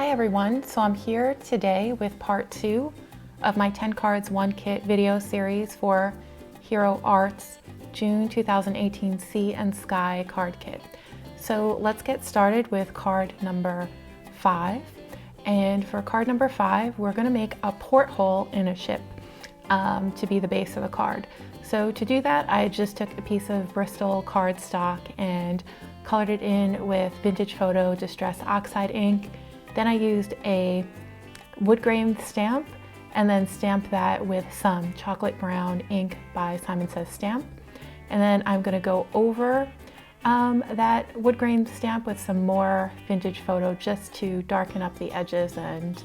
Hi everyone, so I'm here today with part 2 of my 10 cards 1 kit video series for Hero Art's June 2018 Sea and Sky card kit. So let's get started with card number 5. And for card number 5, we're going to make a porthole in a ship to be the base of the card. So to do that, I just took a piece of Bristol cardstock and colored it in with Vintage Photo Distress Oxide ink. Then I used a wood grain stamp and then stamped that with some chocolate brown ink by Simon Says Stamp. And then I'm going to go over that wood grain stamp with some more Vintage Photo just to darken up the edges and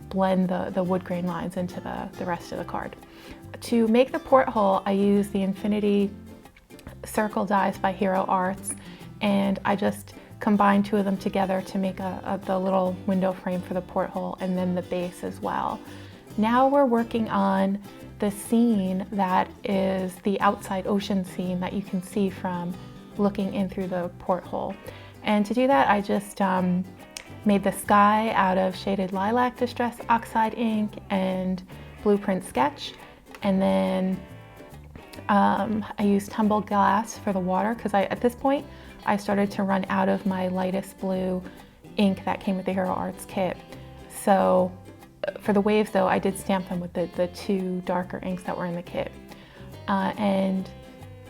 blend the wood grain lines into the rest of the card. To make the porthole, I use the Infinity circle dies by Hero Arts, and I just combined 2 of them together to make the little window frame for the porthole and then the base as well. Now we're working on the scene that is the outside ocean scene that you can see from looking in through the porthole. And to do that, I just made the sky out of shaded lilac distress oxide ink and blueprint sketch, and then I used tumbled glass for the water because at this point I started to run out of my lightest blue ink that came with the Hero Arts kit. So for the waves though, I did stamp them with the 2 darker inks that were in the kit. And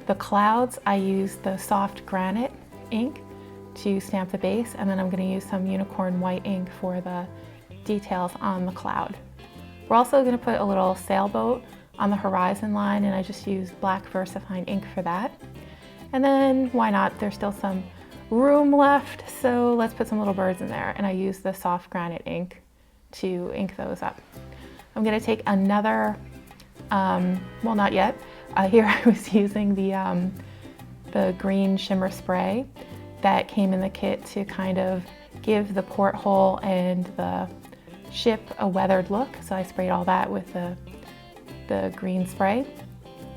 the clouds, I used the soft granite ink to stamp the base, and then I'm going to use some unicorn white ink for the details on the cloud. We're also going to put a little sailboat on the horizon line, and I just used black VersaFine ink for that. And then why not, there's still some room left, so let's put some little birds in there, and I used the soft granite ink to ink those up. I'm going to take another, well, not yet. Here I was using the green shimmer spray that came in the kit to kind of give the porthole and the ship a weathered look, so I sprayed all that with the green spray.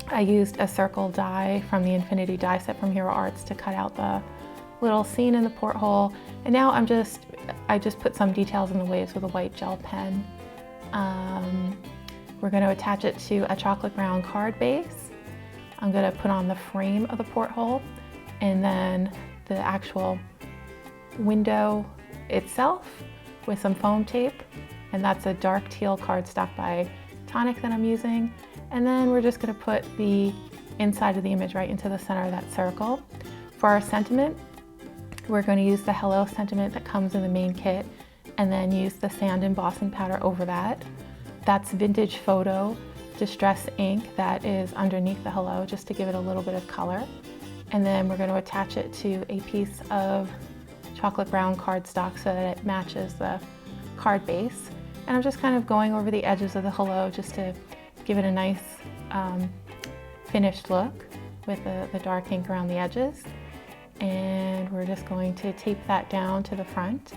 I used a circle die from the Infinity die set from Hero Arts to cut out the little scene in the porthole, and now I just put some details in the waves with a white gel pen. We're going to attach it to a chocolate brown card base. I'm going to put on the frame of the porthole and then the actual window itself with some foam tape, and that's a dark teal cardstock by Tonic that I'm using. And then we're just going to put the inside of the image right into the center of that circle. For our sentiment, we're going to use the Hello sentiment that comes in the main kit and then use the sand embossing powder over that. That's Vintage Photo Distress ink that is underneath the Hello just to give it a little bit of color. And then we're going to attach it to a piece of chocolate brown cardstock so that it matches the card base. And I'm just kind of going over the edges of the Hello just to give it a nice finished look with the dark ink around the edges. And we're just going to tape that down to the front.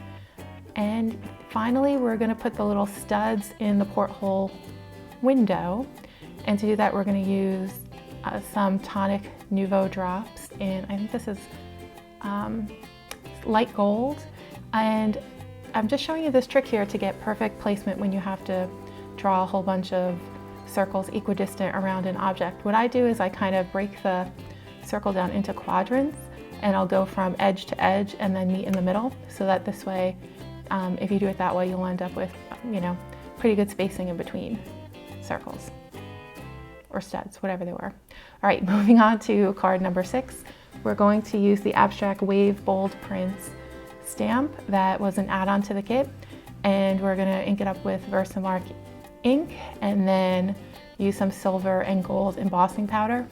And finally, we're going to put the little studs in the porthole window. And to do that, we're going to use some Tonic Nouveau drops in, I think this is light gold. And I'm just showing you this trick here to get perfect placement when you have to draw a whole bunch of circles equidistant around an object. What I do is I kind of break the circle down into quadrants, and I'll go from edge to edge and then meet in the middle, so that this way, if you do it that way, you'll end up with, you know, pretty good spacing in between circles or studs, whatever they were. All right, moving on to card number 6. We're going to use the Abstract Wave Bold Prints stamp that was an add-on to the kit, and we're going to ink it up with Versamark ink and then use some silver and gold embossing powder.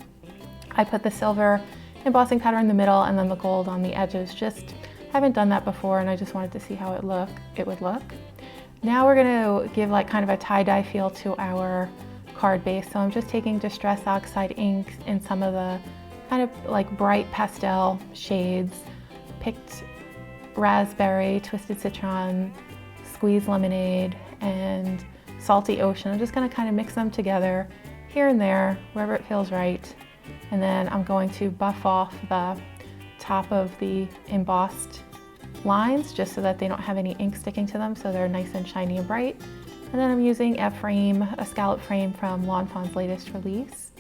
I put the silver embossing powder in the middle and then the gold on the edges. Just haven't done that before, and I just wanted to see how it would look. Now we're going to give like kind of a tie-dye feel to our card base, so I'm just taking Distress Oxide ink in some of the kind of like bright pastel shades, picked raspberry, twisted citron, squeezed lemonade, and salty ocean. I'm just going to kind of mix them together here and there, wherever it feels right. And then I'm going to buff off the top of the embossed lines just so that they don't have any ink sticking to them, so they're nice and shiny and bright. And then I'm using a scallop frame from Lawn Fawn's latest release.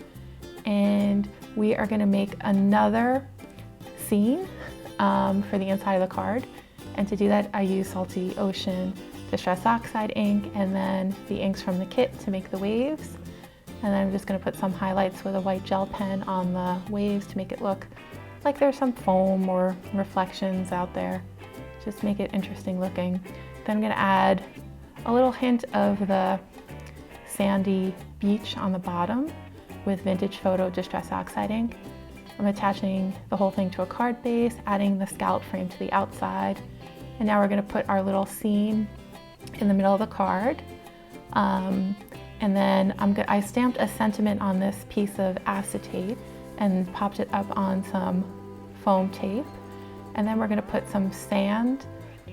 And we are going to make another scene for the inside of the card. And to do that, I use Salty Ocean Distress Oxide ink and then the inks from the kit to make the waves. And then I'm just going to put some highlights with a white gel pen on the waves to make it look like there's some foam or reflections out there. Just make it interesting looking. Then I'm going to add a little hint of the sandy beach on the bottom with Vintage Photo Distress Oxide ink. I'm attaching the whole thing to a card base, adding the scallop frame to the outside. And now we're going to put our little scene in the middle of the card. And then I stamped a sentiment on this piece of acetate and popped it up on some foam tape. And then we're going to put some sand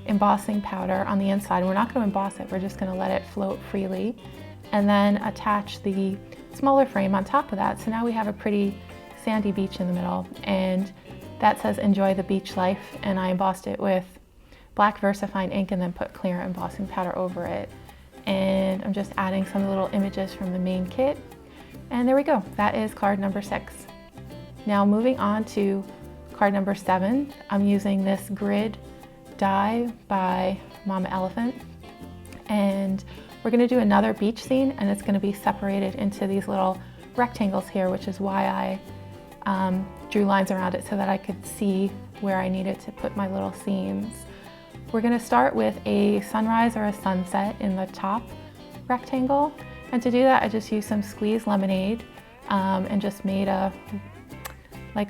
embossing powder on the inside. We're not going to emboss it, we're just going to let it float freely. And then attach the smaller frame on top of that. So now we have a pretty sandy beach in the middle. And that says enjoy the beach life. And I embossed it with black VersaFine ink and then put clear embossing powder over it. And I'm just adding some little images from the main kit. And there we go, that is card number 6. Now moving on to card number 7, I'm using this grid die by Mama Elephant. And we're gonna do another beach scene, and it's gonna be separated into these little rectangles here, which is why I drew lines around it so that I could see where I needed to put my little scenes. We're going to start with a sunrise or a sunset in the top rectangle. And to do that, I just used some squeezed lemonade and just made a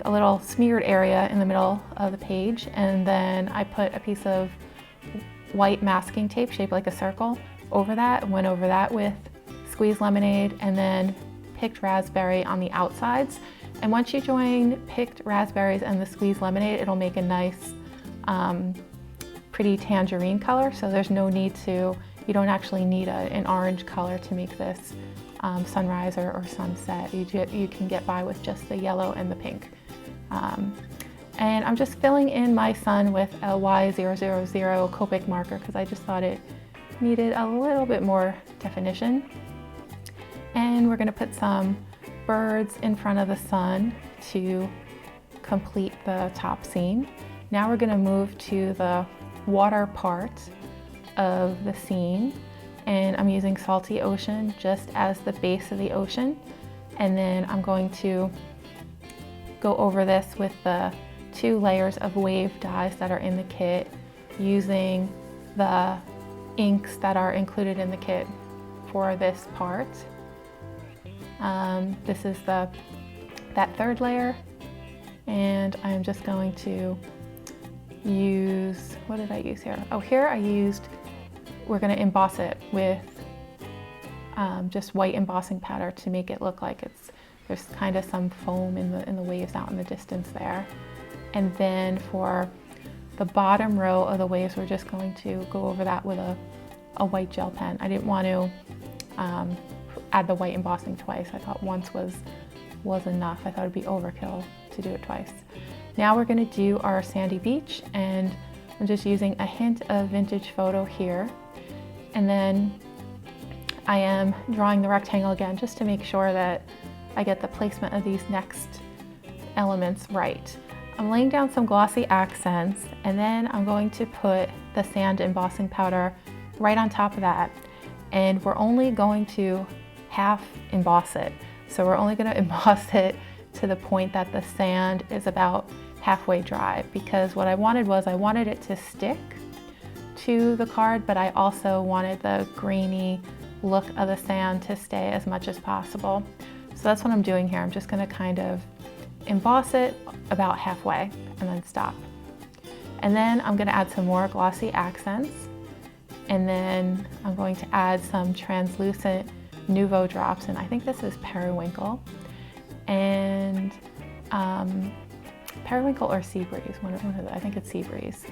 little smeared area in the middle of the page. And then I put a piece of white masking tape shaped like a circle over that, went over that with squeezed lemonade, and then picked raspberry on the outsides. And once you join picked raspberries and the squeezed lemonade, it'll make a nice pretty tangerine color, so there's no need to, you don't actually need an orange color to make this sunrise or sunset. You can get by with just the yellow and the pink. And I'm just filling in my sun with a Y000 Copic marker because I just thought it needed a little bit more definition. And we're going to put some birds in front of the sun to complete the top scene. Now we're going to move to the water part of the scene, and I'm using Salty Ocean just as the base of the ocean, and then I'm going to go over this with the 2 layers of wave dyes that are in the kit using the inks that are included in the kit for this part. This is that 3rd layer, and I'm just going to use, what did I use here? Oh, here we're going to emboss it with just white embossing powder to make it look like there's kind of some foam in the waves out in the distance there. And then for the bottom row of the waves, we're just going to go over that with a white gel pen. I didn't want to add the white embossing twice. I thought once was enough. I thought it'd be overkill to do it twice. Now we're going to do our sandy beach, and I'm just using a hint of Vintage Photo here. And then I am drawing the rectangle again just to make sure that I get the placement of these next elements right. I'm laying down some glossy accents, and then I'm going to put the sand embossing powder right on top of that. And we're only going to half emboss it. So we're only going to emboss it to the point that the sand is about halfway dry, because what I wanted it to stick to the card, but I also wanted the grainy look of the sand to stay as much as possible. So that's what I'm doing here. I'm just going to kind of emboss it about halfway and then stop. And then I'm going to add some more glossy accents, and then I'm going to add some translucent Nouveau drops, and I think this is periwinkle, and periwinkle or sea breeze, one of them, I think it's sea breeze.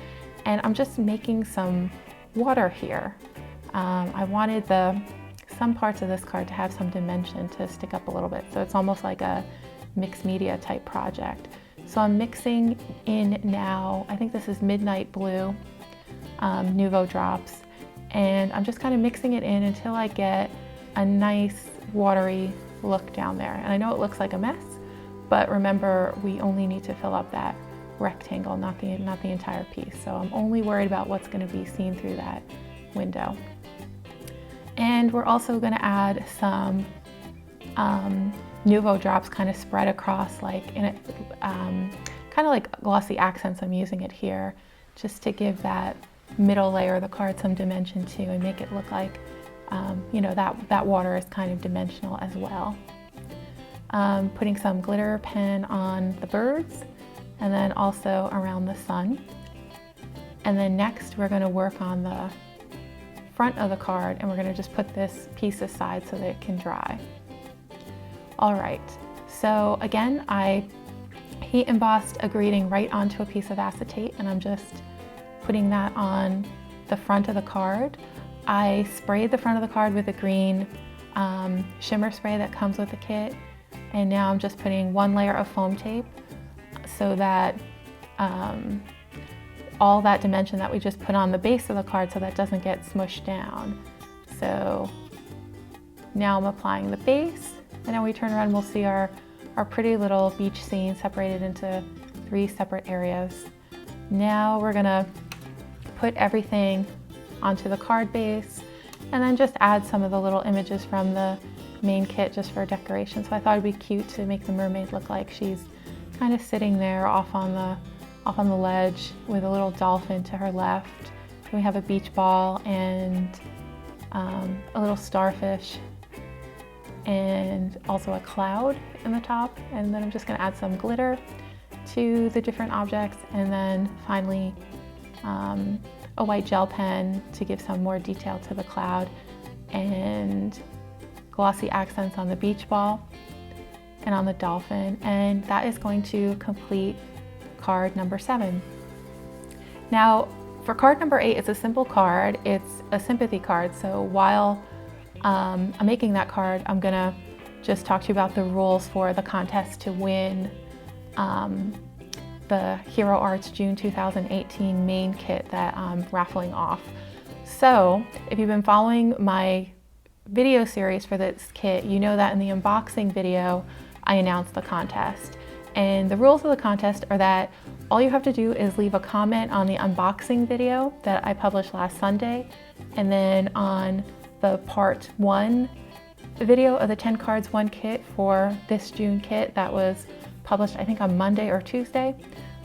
And I'm just making some water here. I wanted some parts of this card to have some dimension to stick up a little bit, so it's almost like a mixed media type project. So I'm mixing in now, I think this is Midnight Blue Nuvo drops, and I'm just kind of mixing it in until I get a nice watery look down there. And I know it looks like a mess, but remember, we only need to fill up that rectangle, not the entire piece. So I'm only worried about what's going to be seen through that window. And we're also going to add some Nuvo drops kind of spread across, like in it, kind of like glossy accents. I'm using it here just to give that middle layer of the card some dimension too, and make it look like you know, that water is kind of dimensional as well. Putting some glitter pen on the birds, and then also around the sun. And then next we're going to work on the front of the card, and we're going to just put this piece aside so that it can dry. All right, so again, I heat embossed a greeting right onto a piece of acetate, and I'm just putting that on the front of the card. I sprayed the front of the card with a green shimmer spray that comes with the kit, and now I'm just putting one layer of foam tape so that all that dimension that we just put on the base of the card, so that doesn't get smushed down. So now I'm applying the base, and then we turn around and we'll see our pretty little beach scene separated into 3 separate areas. Now we're gonna put everything onto the card base, and then just add some of the little images from the main kit just for decoration. So I thought it'd be cute to make the mermaid look like she's kind of sitting there off on the ledge with a little dolphin to her left. And we have a beach ball and a little starfish, and also a cloud in the top. And then I'm just going to add some glitter to the different objects, and then finally a white gel pen to give some more detail to the cloud, and glossy accents on the beach ball and on the dolphin. And that is going to complete card number 7. Now for card number 8, it's a simple card. It's a sympathy card. So while I'm making that card, I'm gonna just talk to you about the rules for the contest to win the Hero Arts June 2018 main kit that I'm raffling off. So if you've been following my video series for this kit, you know that in the unboxing video I announced the contest. And the rules of the contest are that all you have to do is leave a comment on the unboxing video that I published last Sunday, and then on the part 1 video of the 10 cards 1 kit for this June kit that was published I think on Monday or Tuesday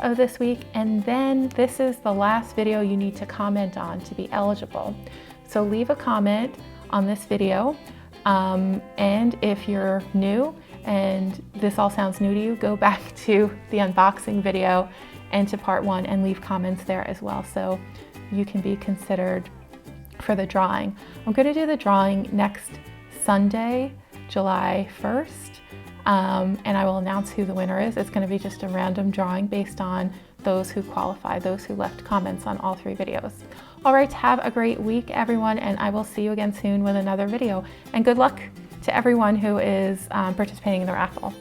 of this week. And then this is the last video you need to comment on to be eligible. So leave a comment on this video, and if you're new and this all sounds new to you, go back to the unboxing video and to part 1 and leave comments there as well, so you can be considered for the drawing. I'm going to do the drawing next Sunday, July 1st, and I will announce who the winner is. It's going to be just a random drawing based on those who qualify, those who left comments on all 3 videos. All right, have a great week, everyone, and I will see you again soon with another video. And good luck to everyone who is participating in the raffle.